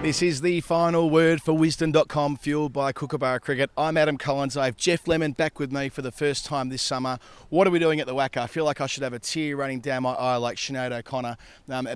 This is the final word for Wisden.com, fueled by Kookaburra Cricket. I'm Adam Collins. I have Geoff Lemon back with me for the first time this summer. What are we doing at the WACA? I feel like I should have a tear running down my eye like Sinead O'Connor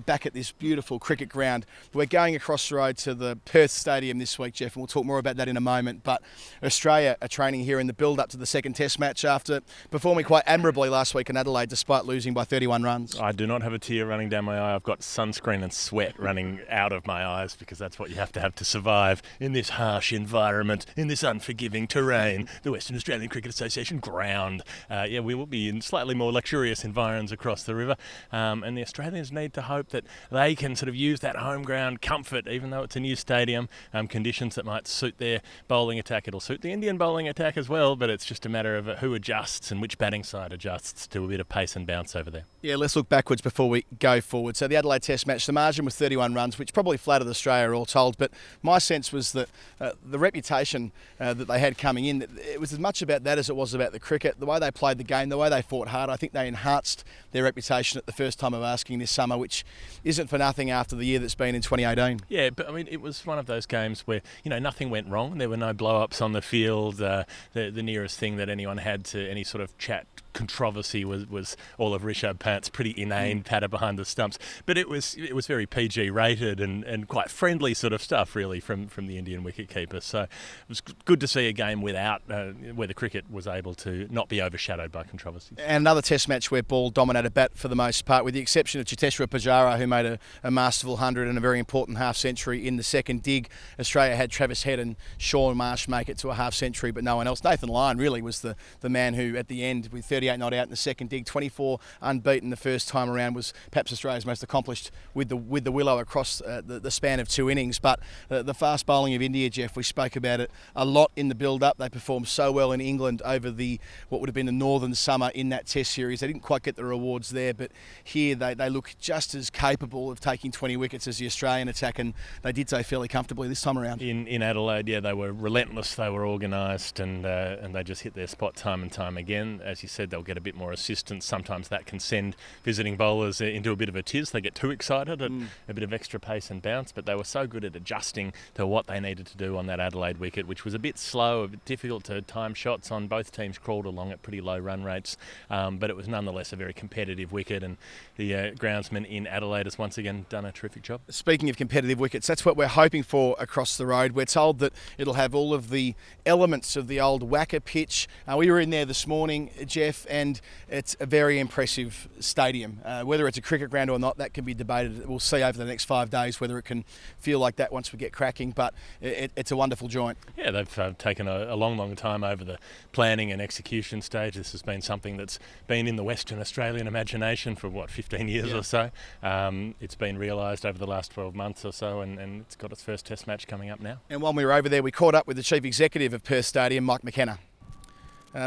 back at this beautiful cricket ground. We're going across the road to the Perth Stadium this week, Geoff, and we'll talk more about that in a moment. But Australia are training here in the build-up to the second Test match after performing quite admirably last week in Adelaide despite losing by 31 runs. I do not have a tear running down my eye. I've got sunscreen and sweat running out of my eyes because that's what you have to survive in this harsh environment, in this unforgiving terrain, the Western Australian Cricket Association ground. We will be in slightly more luxurious environs across the river, and the Australians need to hope that they can sort of use that home ground comfort, even though it's a new stadium, conditions that might suit their bowling attack. It'll suit the Indian bowling attack as well, but it's just a matter of who adjusts and which batting side adjusts to a bit of pace and bounce over there. Yeah, let's look backwards before we go forward. So the Adelaide Test match, the margin was 31 runs, which probably flattered Australia all told, but my sense was that the reputation that they had coming in, it was as much about that as it was about the cricket. The way they played the game, the way they fought hard, I think they enhanced their reputation at the first time of asking this summer, which isn't for nothing after the year that's been in 2018. Yeah, but I mean, it was one of those games where, nothing went wrong. There were no blow-ups on the field. The nearest thing that anyone had to any sort of chat controversy was all of Rishabh Pant's pretty inane patter behind the stumps. But it was very PG rated and quite friendly sort of stuff, really, from the Indian wicketkeeper. So it was good to see a game without where the cricket was able to not be overshadowed by controversies. And another Test match where ball dominated bat for the most part, with the exception of Cheteshwar Pujara, who made a masterful 100 and a very important half-century in the second dig. Australia had Travis Head and Sean Marsh make it to a half-century, but no one else. Nathan Lyon really was the man who, at the end, with 38 not out in the second dig, 24 unbeaten the first time around, was perhaps Australia's most accomplished with the willow across the span of two innings. But the fast bowling of India, Geoff, we spoke about it a lot in the build-up. They performed so well in England over what would have been the northern summer in that Test series. They didn't quite get the rewards there, but here they look just as capable of taking 20 wickets as the Australian attack, and they did so fairly comfortably this time around. In Adelaide, yeah, they were relentless, they were organised, and they just hit their spot time and time again. As you said, they'll get a bit more assistance. Sometimes that can send visiting bowlers into a bit of a tiz. They get too excited at a bit of extra pace and bounce, but they were so good at adjusting to what they needed to do on that Adelaide wicket, which was a bit slow, a bit difficult to time shots on. Both teams crawled along at pretty low run rates, but it was nonetheless a very competitive wicket, and the groundsman in Adelaide has once again done a terrific job. Speaking of competitive wickets, that's what we're hoping for across the road. We're told that it'll have all of the elements of the old WACA pitch. We were in there this morning, Geoff, and it's a very impressive stadium. Whether it's a cricket ground or not, that can be debated. We'll see over the next 5 days whether it can feel like that once we get cracking, but it's a wonderful joint. Yeah, they've taken a long time over the planning and execution stage. This has been something that's been in the Western Australian imagination for, 15 years or so. It's been realised over the last 12 months or so, and it's got its first Test match coming up now. And while we were over there, we caught up with the Chief Executive of Perth Stadium, Mike McKenna.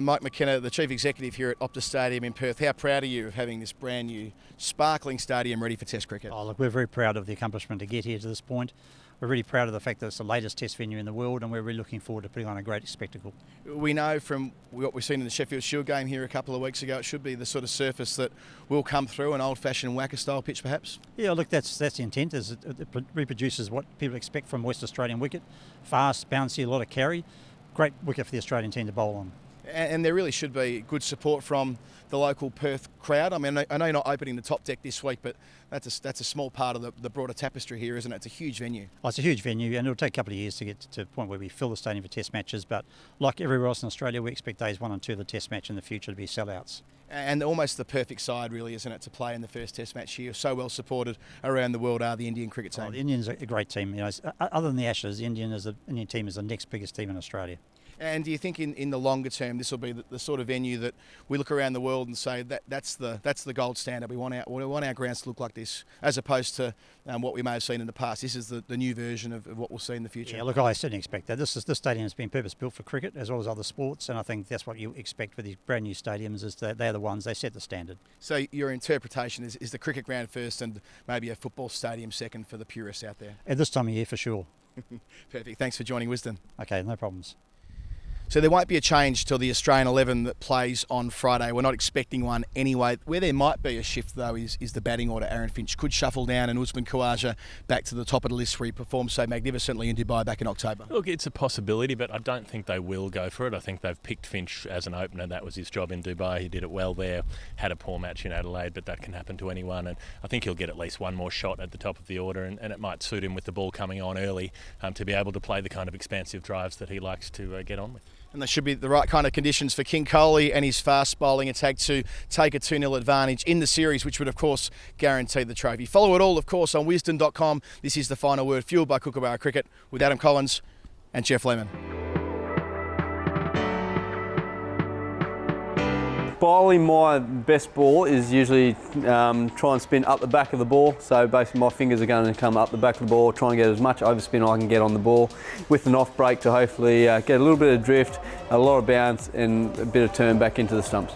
Mike McKenna, the Chief Executive here at Optus Stadium in Perth. How proud are you of having this brand new, sparkling stadium ready for Test cricket? Oh, look, we're very proud of the accomplishment to get here to this point. We're really proud of the fact that it's the latest Test venue in the world, and we're really looking forward to putting on a great spectacle. We know from what we've seen in the Sheffield Shield game here a couple of weeks ago, it should be the sort of surface that will come through, an old-fashioned WACA-style pitch perhaps? Yeah, look, that's the intent. It reproduces what people expect from West Australian wicket. Fast, bouncy, a lot of carry. Great wicket for the Australian team to bowl on. And there really should be good support from the local Perth crowd. I mean, I know you're not opening the top deck this week, but that's a small part of the broader tapestry here, isn't it? It's a huge venue. Oh, it's a huge venue, and it'll take a couple of years to get to the point where we fill the stadium for Test matches. But like everywhere else in Australia, we expect days 1 and 2 of the Test match in the future to be sellouts. And almost the perfect side, really, isn't it, to play in the first Test match here? So well supported around the world are the Indian cricket team. The Indians are a great team. Other than the Ashes, the Indian team is the next biggest team in Australia. And do you think in the longer term this will be the sort of venue that we look around the world and say that's the gold standard? We want our grounds to look like this, as opposed to what we may have seen in the past. This is the new version of what we'll see in the future. Yeah, look, I certainly expect that. This stadium has been purpose built for cricket as well as other sports, and I think that's what you expect with these brand new stadiums. Is that they're the ones they set the standard. So your interpretation is the cricket ground first, and maybe a football stadium second for the purists out there. At this time of year, for sure. Perfect. Thanks for joining Wisden. Okay, no problems. So there won't be a change till the Australian 11 that plays on Friday. We're not expecting one anyway. Where there might be a shift, though, is the batting order. Aaron Finch could shuffle down and Usman Khawaja back to the top of the list where he performed so magnificently in Dubai back in October. Look, it's a possibility, but I don't think they will go for it. I think they've picked Finch as an opener. That was his job in Dubai. He did it well there. Had a poor match in Adelaide, but that can happen to anyone. And I think he'll get at least one more shot at the top of the order, and it might suit him with the ball coming on early to be able to play the kind of expansive drives that he likes to get on with. And they should be the right kind of conditions for King Coley and his fast bowling attack to take a 2-0 advantage in the series, which would, of course, guarantee the trophy. Follow it all, of course, on wisden.com. This is The Final Word, fueled by Kookaburra Cricket, with Adam Collins and Geoff Lemon. Bowling, my best ball is usually try and spin up the back of the ball. So basically my fingers are going to come up the back of the ball, try and get as much overspin I can get on the ball with an off break to hopefully get a little bit of drift, a lot of bounce and a bit of turn back into the stumps.